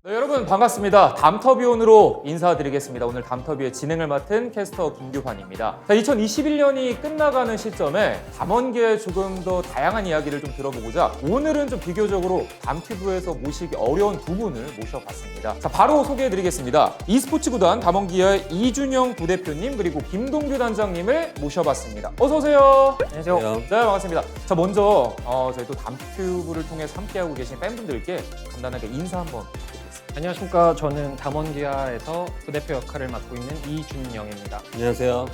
네, 여러분 반갑습니다. 담터비온으로 인사드리겠습니다. 오늘 담터비의 진행을 맡은 캐스터 김규환입니다. 자, 2021년이 끝나가는 시점에 담원계의 조금 더 다양한 이야기를 좀 들어보고자 오늘은 좀 비교적으로 담튜브에서 모시기 어려운 두 분을 모셔봤습니다. 자, 바로 소개해드리겠습니다. e스포츠 구단 담원기아의 이준영 부대표님 그리고 김동규 단장님을 모셔봤습니다. 어서 오세요. 안녕하세요. 네, 반갑습니다. 자, 먼저 저희 또 담튜브를 통해서 함께하고 계신 팬분들께 간단하게 인사 한번 부탁드리겠습니다. 안녕하십니까. 저는 담원기아에서 부대표 역할을 맡고 있는 이준영입니다. 안녕하세요.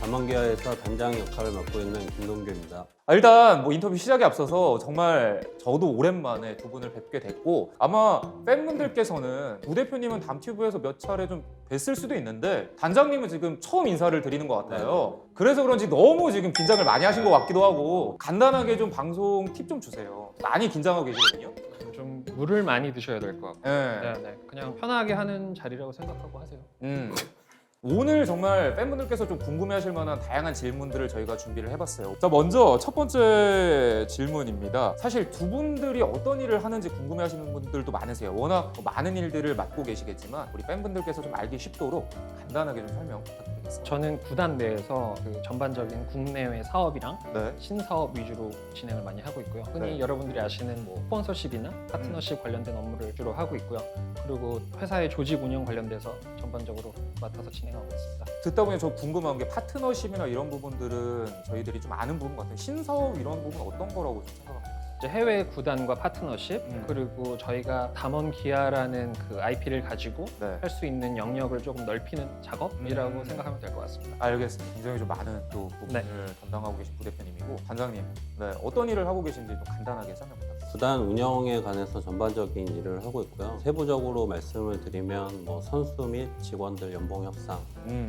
담원기아에서 단장 역할을 맡고 있는 김동규입니다. 일단 뭐 인터뷰 시작에 앞서서 정말 저도 오랜만에 두 분을 뵙게 됐고 아마 팬분들께서는 부대표님은 담튜브에서 몇 차례 좀 뵀을 수도 있는데 단장님은 지금 처음 인사를 드리는 것 같아요. 그래서 그런지 너무 지금 긴장을 많이 하신 것 같기도 하고 간단하게 좀 방송 팁 좀 주세요. 많이 긴장하고 계시거든요. 좀 물을 많이 드셔야 될 것 같고 네. 네. 그냥 편하게 하는 자리라고 생각하고 하세요. 오늘 정말 팬분들께서 좀 궁금해하실 만한 다양한 질문들을 저희가 준비를 해봤어요. 자, 먼저 첫 번째 질문입니다. 사실 두 분들이 어떤 일을 하는지 궁금해하시는 분들도 많으세요. 워낙 많은 일들을 맡고 계시겠지만 우리 팬분들께서 좀 알기 쉽도록 간단하게 좀 설명 부탁드리겠습니다. 저는 구단 내에서 그 전반적인 국내외 사업이랑 네. 신사업 위주로 진행을 많이 하고 있고요. 흔히 네. 여러분들이 아시는 뭐 스폰서십이나 파트너십 관련된 업무를 주로 하고 있고요. 그리고 회사의 조직 운영 관련돼서 전반적으로 맡아서 진행하고 있습니다. 듣다 보니 저 궁금한 게 파트너십이나 이런 부분들은 저희들이 좀 아는 부분 같아요. 신사업 이런 부분 어떤 거라고 좀 생각합니까? 이제 해외 구단과 파트너십 그리고 저희가 담원기아라는 그 IP를 가지고 네. 할 수 있는 영역을 조금 넓히는 작업이라고 생각하면 될 것 같습니다. 알겠습니다. 굉장히 좀 많은 또 부분을 담당하고 계신 부대표님이고 단장님, 네, 어떤 일을 하고 계신지 좀 간단하게 설명 부탁드립니다. 구단 운영에 관해서 전반적인 일을 하고 있고요. 세부적으로 말씀을 드리면 뭐 선수 및 직원들 연봉 협상,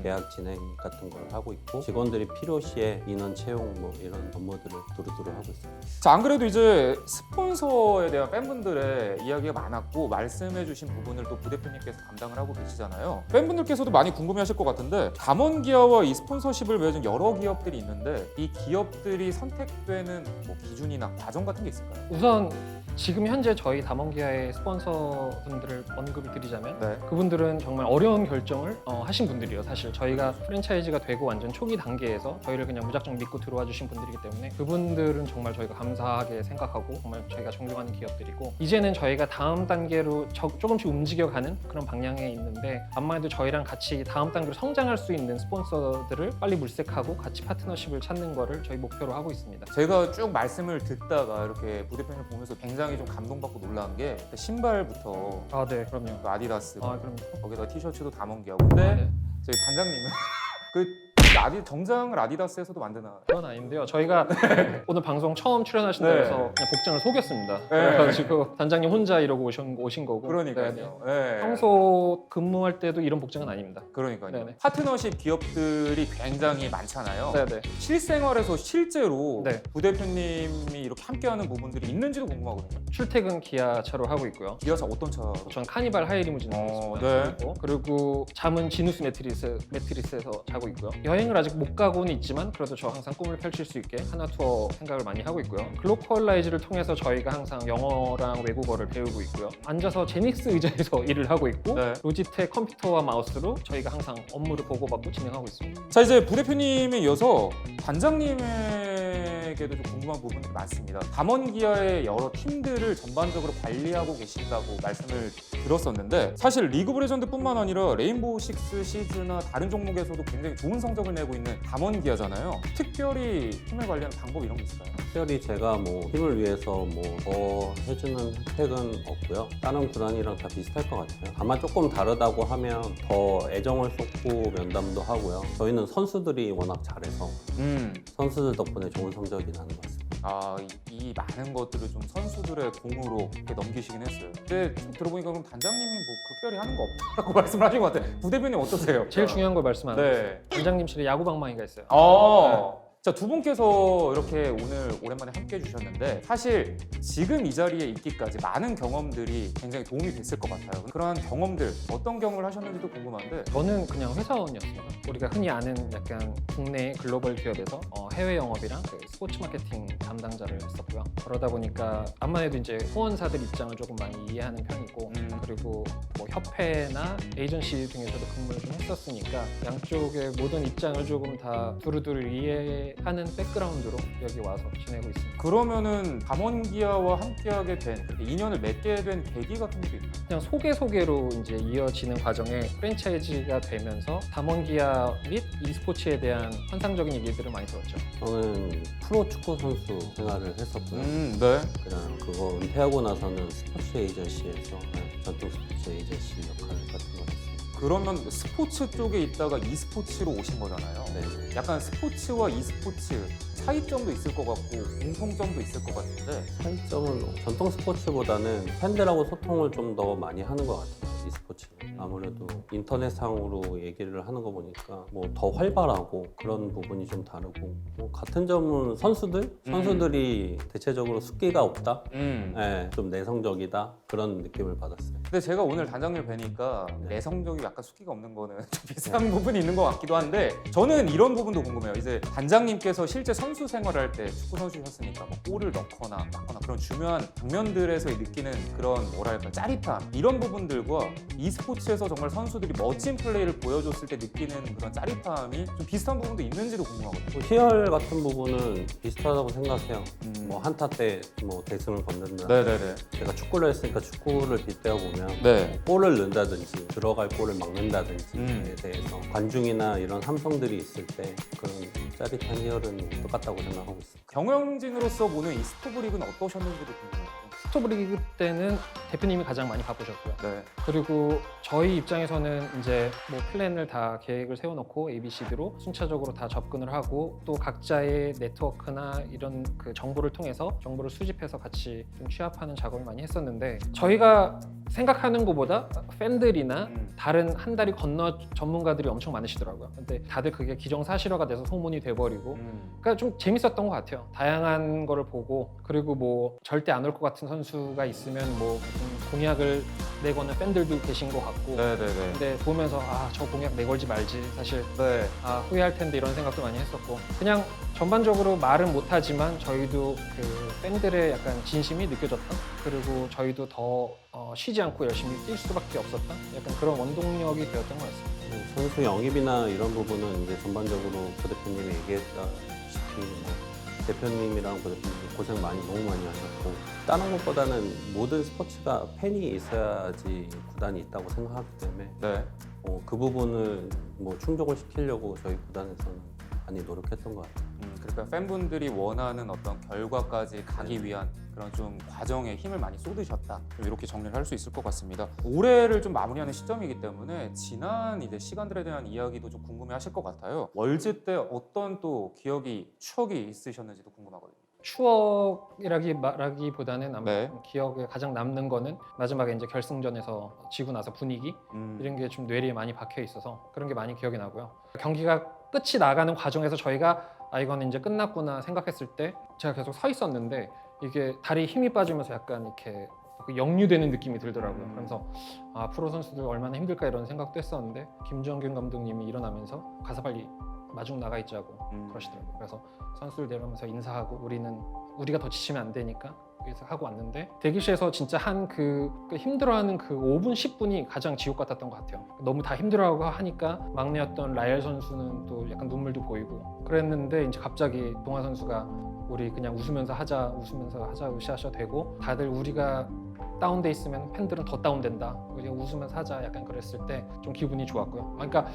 계약 진행 같은 걸 하고 있고 직원들이 필요시에 인원 채용 뭐 이런 업무들을 두루두루 하고 있습니다. 자, 안 그래도 이제 스폰서에 대한 팬분들의 이야기가 많았고 말씀해주신 부분을 또 부대표님께서 담당을 하고 계시잖아요. 팬분들께서도 많이 궁금해하실 것 같은데 담원기아와 이 스폰서십을 맺은 여러 기업들이 있는데 이 기업들이 선택되는 뭐 기준이나 과정 같은 게 있을까요? 우선 지금 현재 저희 담원기아의 스폰서분들을 언급을 드리자면 네. 그분들은 정말 어려운 결정을 하신 분들이에요. 사실 저희가 프랜차이즈가 되고 완전 초기 단계에서 저희를 그냥 무작정 믿고 들어와 주신 분들이기 때문에 그분들은 정말 저희가 감사하게 생각하고 정말 저희가 존경하는 기업들이고 이제는 저희가 다음 단계로 조금씩 움직여가는 그런 방향에 있는데 아무래도 저희랑 같이 다음 단계로 성장할 수 있는 스폰서들을 빨리 물색하고 같이 파트너십을 찾는 거를 저희 목표로 하고 있습니다. 제가 쭉 말씀을 듣다가 이렇게 부대표님을 보면서 굉장히 좀 감동받고 놀란 게 신발부터 아, 네, 그럼요. 또 아디다스 그럼 거기다 티셔츠도 담원기아고 근데 네. 저희 단장님은 그 정장을 아디다스에서도 만드나? 그건 아닌데요. 저희가 오늘 방송 처음 출연하신다 네. 해서 그냥 복장을 속였습니다. 네. 그래가지고 단장님 혼자 이러고 오신 거고. 네네. 그러니까요. 네. 평소 근무할 때도 이런 복장은 아닙니다. 그러니까요. 네네. 파트너십 기업들이 굉장히 많잖아요. 네네. 실생활에서 실제로 네. 부대표님이 이렇게 함께하는 부분들이 있는지도 궁금하거든요. 출퇴근 기아차로 하고 있고요. 기아차 어떤 차? 전 카니발 하이리무진을 하고 네. 있습니다. 그리고 잠은 지누스 매트리스에서 자고 있고요. 여행을 아직 못 가고는 있지만 그래도 저 항상 꿈을 펼칠 수 있게 하나 투어 생각을 많이 하고 있고요. 글로컬라이즈를 통해서 저희가 항상 영어랑 외국어를 배우고 있고요. 앉아서 제닉스 의자에서 일을 하고 있고 네. 로지텍 컴퓨터와 마우스로 저희가 항상 업무를 보고받고 진행하고 있습니다. 자, 이제 부대표님에 이어서 단장님에게도 좀 궁금한 부분들이 많습니다. 담원기아의 여러 팀들을 전반적으로 관리하고 계신다고 말씀을 들었었는데 사실 리그 오브 레전드뿐만 아니라 레인보우 식스 시즈나 다른 종목에서도 굉장히 좋은 성적을 내고 있는 담원기아잖아요. 특별히 팀을 관리하는 방법 이런 게 있을까요? 특별히 제가 뭐 팀을 위해서 뭐 더 해주는 혜택은 없고요. 다른 구단이랑 다 비슷할 것 같아요. 다만 조금 다르다고 하면 더 애정을 쏟고 면담도 하고요. 저희는 선수들이 워낙 잘해서 선수들 덕분에 좋은 성적이 나는 것 같습니다. 이 많은 것들을 좀 선수들의 공으로 이렇게 넘기시긴 했어요. 근데 좀 들어보니까 그럼 단장님이 뭐 특별히 하는 거 없다고 말씀을 하신 것 같아요. 부대표님 어떠세요? 제일 중요한 걸 말씀 안 하세요. 네. 단장님실에 야구 방망이가 있어요. 자, 두 분께서 이렇게 오늘 오랜만에 함께 해주셨는데 사실 지금 이 자리에 있기까지 많은 경험들이 굉장히 도움이 됐을 것 같아요. 그러한 경험들 어떤 경험을 하셨는지도 궁금한데. 저는 그냥 회사원이었습니다. 우리가 흔히 아는 약간 국내 글로벌 기업에서 해외 영업이랑 그 스포츠 마케팅 담당자를 했었고요. 그러다 보니까 암만 해도 이제 후원사들 입장을 조금 많이 이해하는 편이고 그리고 뭐 협회나 에이전시 등에서도 근무를 좀 했었으니까 양쪽의 모든 입장을 조금 다 두루두루 이해하는 백그라운드로 여기 와서 지내고 있습니다. 그러면은 담원기아와 함께하게 된 인연을 맺게 된 계기 같은 것도 있나요? 그냥 소개로 이제 이어지는 과정에 프랜차이즈가 되면서 담원기아 및 e스포츠에 대한 환상적인 얘기들을 많이 들었죠. 저는 프로 축구 선수 생활을 했었고요. 네. 그냥 그거 은퇴하고 나서는 스포츠 에이전시에서 전통 스포츠 에이전시 역할 같은 걸 했습니다. 그러면 스포츠 쪽에 있다가 e스포츠로 오신 거잖아요. 네. 약간 스포츠와 e스포츠 차이점도 있을 것 같고 공통점도 있을 것 같은데. 차이점은 전통 스포츠보다는 팬들하고 소통을 좀 더 많이 하는 것 같아요. e스포츠는 아무래도 인터넷상으로 얘기를 하는 거 보니까 뭐 더 활발하고 그런 부분이 좀 다르고 뭐 같은 점은 선수들이 대체적으로 숫기가 없다. 네, 좀 내성적이다 그런 느낌을 받았어요. 근데 제가 오늘 단장님 뵈니까 내성적이 약간 숫기가 없는 거는 좀 비슷한 부분이 있는 것 같기도 한데 저는 이런 부분도 궁금해요. 이제 단장님께서 실제 선수 생활할 때 축구 선수셨으니까 뭐 골을 넣거나 막거나 그런 중요한 장면들에서 느끼는 그런 뭐랄까 짜릿함 이런 부분들과 e스포츠에서 정말 선수들이 멋진 플레이를 보여줬을 때 느끼는 그런 짜릿함이 좀 비슷한 부분도 있는지도 궁금하거든요. 뭐 희열 같은 부분은 비슷하다고 생각해요. 뭐 한타 때 뭐 대승을 건든다. 네네네. 제가 축구를 했으니까 축구를 빗대어 보면 네. 골을 넣는다든지 들어갈 골을 막는다든지에 대해서 관중이나 이런 함성들이 있을 때 그런 짜릿한 희열은 똑같다고 생각하고 있습니다. 경영진으로서 보는 이 스토브 리그는 어떠셨는지도 궁금해요. 스토브리그 때는 대표님이 가장 많이 바쁘셨고요. 네. 그리고 저희 입장에서는 이제 뭐 플랜을 다 계획을 세워놓고 ABCD로 순차적으로 다 접근을 하고 또 각자의 네트워크나 이런 그 정보를 통해서 정보를 수집해서 같이 좀 취합하는 작업을 많이 했었는데 저희가 생각하는 것보다 팬들이나 다른 한 다리 건너 전문가들이 엄청 많으시더라고요. 근데 다들 그게 기정사실화가 돼서 소문이 돼버리고 그러니까 좀 재밌었던 것 같아요. 다양한 거를 보고 그리고 뭐 절대 안 올 것 같은 선수가 있으면 뭐 무슨 공약을 내거는 팬들도 계신 것 같고 네네네. 근데 보면서 아 저 공약 내걸지 말지 사실 네. 아 후회할 텐데 이런 생각도 많이 했었고 그냥 전반적으로 말은 못하지만 저희도 그 팬들의 약간 진심이 느껴졌던 그리고 저희도 더 쉬지 않고 열심히 뛸 수밖에 없었던 약간 그런 원동력이 되었던 것 같습니다. 선수 영입이나 이런 부분은 이제 전반적으로 부대표님이 얘기했다시피 대표님이랑 부대표님 고생 너무 많이 하셨고 다른 것보다는 모든 스포츠가 팬이 있어야지 구단이 있다고 생각하기 때문에 네. 그 부분을 뭐 충족을 시키려고 저희 구단에서는 많이 노력했던 것 같아요. 그러니까 팬분들이 원하는 어떤 결과까지 가기 위한 그런 좀 과정에 힘을 많이 쏟으셨다. 좀 이렇게 정리를 할 수 있을 것 같습니다. 올해를 좀 마무리하는 시점이기 때문에 지난 이제 시간들에 대한 이야기도 좀 궁금해하실 것 같아요. 월즈 때 어떤 또 추억이 있으셨는지도 궁금하거든요. 추억이라기보다는 아마 네. 기억에 가장 남는 거는 마지막에 이제 결승전에서 지고 나서 분위기 이런 게 좀 뇌리에 많이 박혀 있어서 그런 게 많이 기억이 나고요. 경기가 끝이 나가는 과정에서 저희가 아 이거는 이제 끝났구나 생각했을 때 제가 계속 서 있었는데 이게 다리에 힘이 빠지면서 약간 이렇게 역류되는 느낌이 들더라고요. 그래서 아 프로 선수들 얼마나 힘들까 이런 생각도 했었는데 김정균 감독님이 일어나면서 가서 빨리 마중 나가 있자고 그러시더라고요. 그래서 선수들 내려오면서 인사하고 우리가 더 지치면 안 되니까 그래서 하고 왔는데 대기실에서 진짜 한 그 힘들어하는 그 5분 10분이 가장 지옥 같았던 것 같아요. 너무 다 힘들어하고 하니까 막내였던 라이얼 선수는 또 약간 눈물도 보이고 그랬는데 이제 갑자기 동아 선수가 우리 그냥 웃으면서 하자 으쌰으쌰 되고 다들 우리가 다운돼 있으면 팬들은 더 다운된다. 우리가 웃으면서 하자 약간 그랬을 때 좀 기분이 좋았고요. 그러니까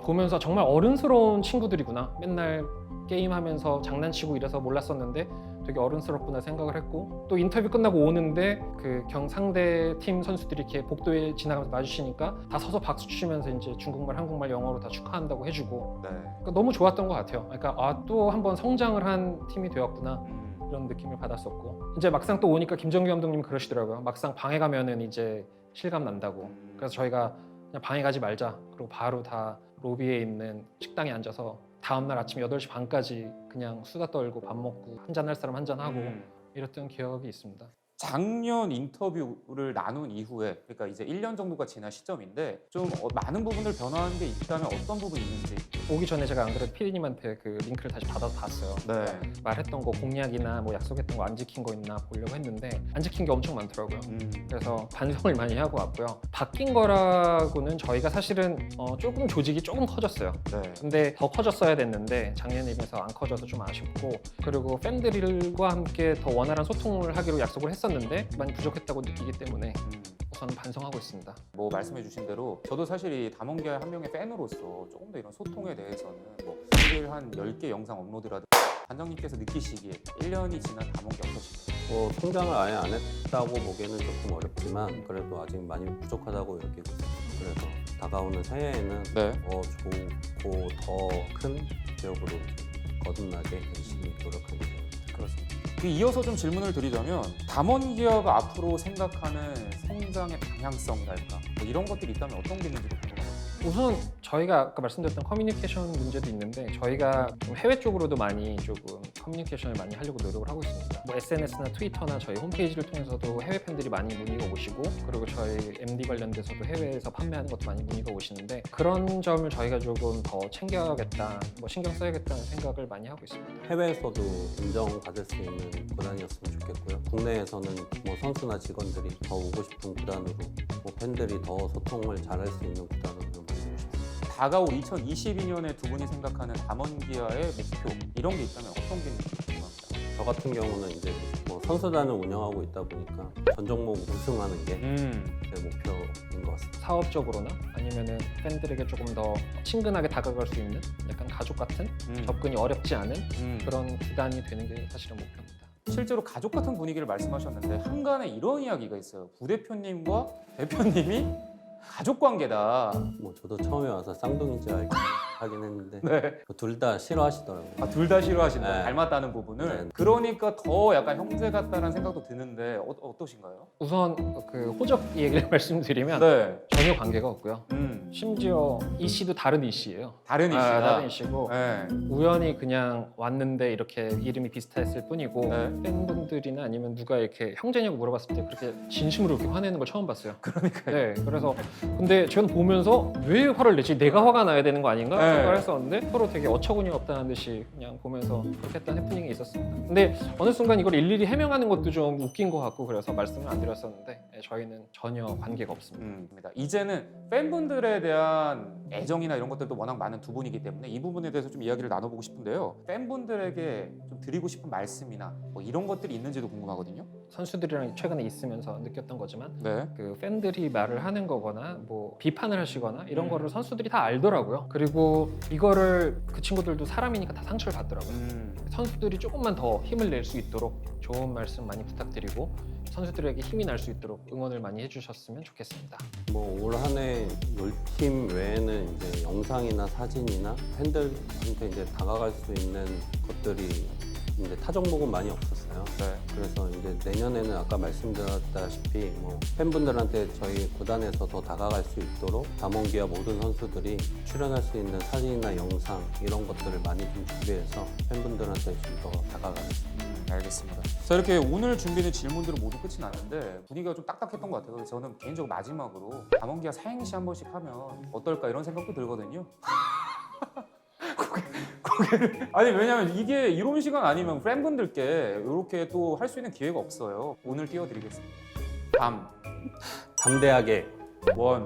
보면서 정말 어른스러운 친구들이구나. 맨날 게임하면서 장난치고 이래서 몰랐었는데 되게 어른스럽구나 생각을 했고 또 인터뷰 끝나고 오는데 그 상대 팀 선수들이 이렇게 복도에 지나가면서 마주치니까 다 서서 박수 치면서 이제 중국말, 한국말, 영어로 다 축하한다고 해주고 네. 그러니까 너무 좋았던 것 같아요. 그러니까 또 한 번 성장을 한 팀이 되었구나. 이런 느낌을 받았었고 이제 막상 또 오니까 김정규 감독님이 그러시더라고요. 막상 방에 가면은 이제 실감 난다고. 그래서 저희가 그냥 방에 가지 말자. 그리고 바로 다 로비에 있는 식당에 앉아서 다음날 아침 8시 반까지 그냥 수다 떨고 밥 먹고 한잔 할 사람 한잔 하고 이랬던 기억이 있습니다. 작년 인터뷰를 나눈 이후에 그러니까 이제 1년 정도가 지난 시점인데 좀 많은 부분들 변화한 게 있다면 어떤 부분이 있는지. 오기 전에 제가 안 그래도 피디님한테 그 링크를 다시 받아서 봤어요. 네. 말했던 거 공약이나 뭐 약속했던 거 안 지킨 거 있나 보려고 했는데 안 지킨 게 엄청 많더라고요. 그래서 반성을 많이 하고 왔고요. 바뀐 거라고는 저희가 사실은 조금 조직이 조금 커졌어요. 네. 근데 더 커졌어야 됐는데 작년에 비해서 안 커져서 좀 아쉽고, 그리고 팬들과 함께 더 원활한 소통을 하기로 약속을 했었는데 많이 부족했다고 느끼기 때문에 우선 반성하고 있습니다. 뭐 말씀해주신 대로 저도 사실 이 담원기아의 한 명의 팬으로서 조금 더 이런 소통에 대해서는 뭐 일일 한 10개 영상 업로드라도 단장님께서 느끼시기에 1년이 지난 담원기 어떠신가요? 뭐 성장을 아예 안 했다고 보기에는 조금 어렵지만 그래도 아직 많이 부족하다고 여기고 있어요. 그래서 다가오는 새해에는 네. 더 좋고 더 큰 기업으로 거듭나게 열심히 노력하겠습니다. 그렇습니다. 이어서 좀 질문을 드리자면 담원기아가 앞으로 생각하는 성장의 방향성이랄까 뭐 이런 것들이 있다면 어떤 게 있는지도 궁금해요. 우선 저희가 아까 말씀드렸던 커뮤니케이션 문제도 있는데 저희가 좀 해외 쪽으로도 많이 조금 커뮤니케이션을 많이 하려고 노력을 하고 있습니다. 뭐 SNS나 트위터나 저희 홈페이지를 통해서도 해외 팬들이 많이 문의가 오시고, 그리고 저희 MD 관련돼서도 해외에서 판매하는 것도 많이 문의가 오시는데 그런 점을 저희가 조금 더 챙겨야겠다, 뭐 신경 써야겠다는 생각을 많이 하고 있습니다. 해외에서도 인정받을 수 있는 구단이었으면 좋겠고요. 국내에서는 뭐 선수나 직원들이 더 오고 싶은 구단으로, 뭐 팬들이 더 소통을 잘할 수 있는 구단으로 만들고 싶습니다. 다가올 2022년에 두 분이 생각하는 담원기아의 목표 이런 게 있다면 어떤 게 있는지 궁금합니다. 저 같은 경우는 이제 뭐 선수단을 운영하고 있다 보니까 전 종목 우승하는 게 제 목표인 것 같습니다. 사업적으로나 아니면은 팬들에게 조금 더 친근하게 다가갈 수 있는 약간 가족 같은 접근이 어렵지 않은 그런 구단이 되는 게 사실은 목표입니다. 실제로 가족 같은 분위기를 말씀하셨는데 한간에 이런 이야기가 있어요. 부대표님과 대표님이 가족 관계다. 뭐 저도 처음에 와서 쌍둥이인 줄 알긴 하긴 했는데 네. 둘 다 싫어하시더라고요. 아, 둘 다 싫어하신다. 네. 닮았다는 부분을. 네. 그러니까 더 약간 형제 같다는 생각도 드는데 어떠신가요? 우선 그 호적 얘기를 말씀드리면 네. 전혀 관계가 없고요. 심지어 이 씨도 다른 이 씨예요. 다른 이씨다. 다른 이 씨고 네. 우연히 그냥 왔는데 이렇게 이름이 비슷했을 뿐이고 네. 팬분들이나 아니면 누가 이렇게 형제냐고 물어봤을 때 그렇게 진심으로 이렇게 화내는 걸 처음 봤어요. 그러니까요. 네, 그래서 근데 저는 보면서 왜 화를 내지? 내가 화가 나야 되는 거 아닌가 네. 생각을 했었는데 서로 되게 어처구니 없다는 듯이 그냥 보면서 그렇게 했던 해프닝이 있었습니다. 근데 어느 순간 이걸 일일이 해명하는 것도 좀 웃긴 것 같고 그래서 말씀을 안 드렸었는데 저희는 전혀 관계가 없습니다. 이제는 팬분들에 대한 애정이나 이런 것들도 워낙 많은 두 분이기 때문에 이 부분에 대해서 좀 이야기를 나눠보고 싶은데요. 팬분들에게 좀 드리고 싶은 말씀이나 뭐 이런 것들이 있는지도 궁금하거든요. 선수들이랑 최근에 있으면서 느꼈던 거지만 네. 그 팬들이 말을 하는 거거나 뭐 비판을 하시거나 이런 거를 선수들이 다 알더라고요. 그리고 이거를 그 친구들도 사람이니까 다 상처를 받더라고요. 선수들이 조금만 더 힘을 낼 수 있도록 좋은 말씀 많이 부탁드리고 선수들에게 힘이 날 수 있도록 응원을 많이 해주셨으면 좋겠습니다. 뭐 올 한 해 롤팀 외에는 이제 영상이나 사진이나 팬들한테 이제 다가갈 수 있는 것들이 이제 타 종목은 많이 없었어요. 네. 그래서 이제 내년에는 아까 말씀드렸다시피 뭐 팬분들한테 저희 구단에서 더 다가갈 수 있도록 담원기아 모든 선수들이 출연할 수 있는 사진이나 영상 이런 것들을 많이 좀 준비해서 팬분들한테 좀 더 다가가겠습니다. 알겠습니다. 자, 이렇게 오늘 준비된 질문들은 모두 끝이 났는데 분위기가 좀 딱딱했던 것 같아요. 그래서 저는 개인적으로 마지막으로 담원기아 사행시 한 번씩 하면 어떨까 이런 생각도 들거든요. 고개를 아니 왜냐면 이게 이런 시간 아니면 팬분들께 이렇게 또 할 수 있는 기회가 없어요. 오늘 띄워드리겠습니다. 담대하게 원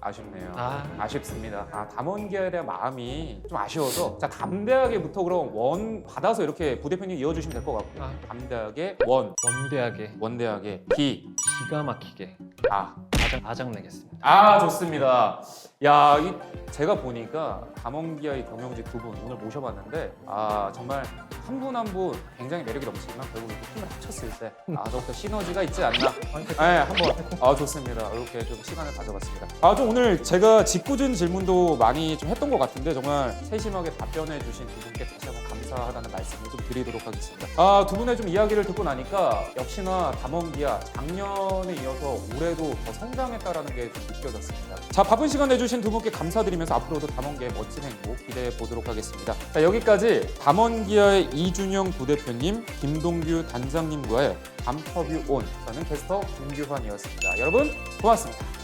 아쉽네요. 아. 아쉽습니다. 담원기아에 대한 마음이 좀 아쉬워서 자 담대하게부터 그럼 원 받아서 이렇게 부대표님 이어주시면 될 것 같고요. 아. 담대하게 원 원대하게 원대하게 기 기가 막히게 아. 아작내겠습니다. 좋습니다. 야, 제가 보니까 담원기아의 경영진 두 분 오늘 모셔봤는데 정말 한 분 한 분 굉장히 매력이 넘치지만 결국 이렇게 힘을 합쳤을 때 더욱더 시너지가 있지 않나. 네, 한번 좋습니다. 이렇게 좀 시간을 가져봤습니다. 좀 오늘 제가 짓궂은 질문도 많이 좀 했던 것 같은데 정말 세심하게 답변해 주신 두 분께 다시 한번 감사드립니다. 감사하다는 말씀을 좀 드리도록 하겠습니다. 두 분의 좀 이야기를 듣고 나니까 역시나 담원기아 작년에 이어서 올해도 더 성장했다라는 게 좀 느껴졌습니다. 자, 바쁜 시간 내주신 두 분께 감사드리면서 앞으로도 담원기아의 멋진 행보 기대해 보도록 하겠습니다. 자, 여기까지 담원기아의 이준영 부대표님, 김동규 단장님과의 담터뷰 온, 저는 캐스터 김규환이었습니다. 여러분 고맙습니다.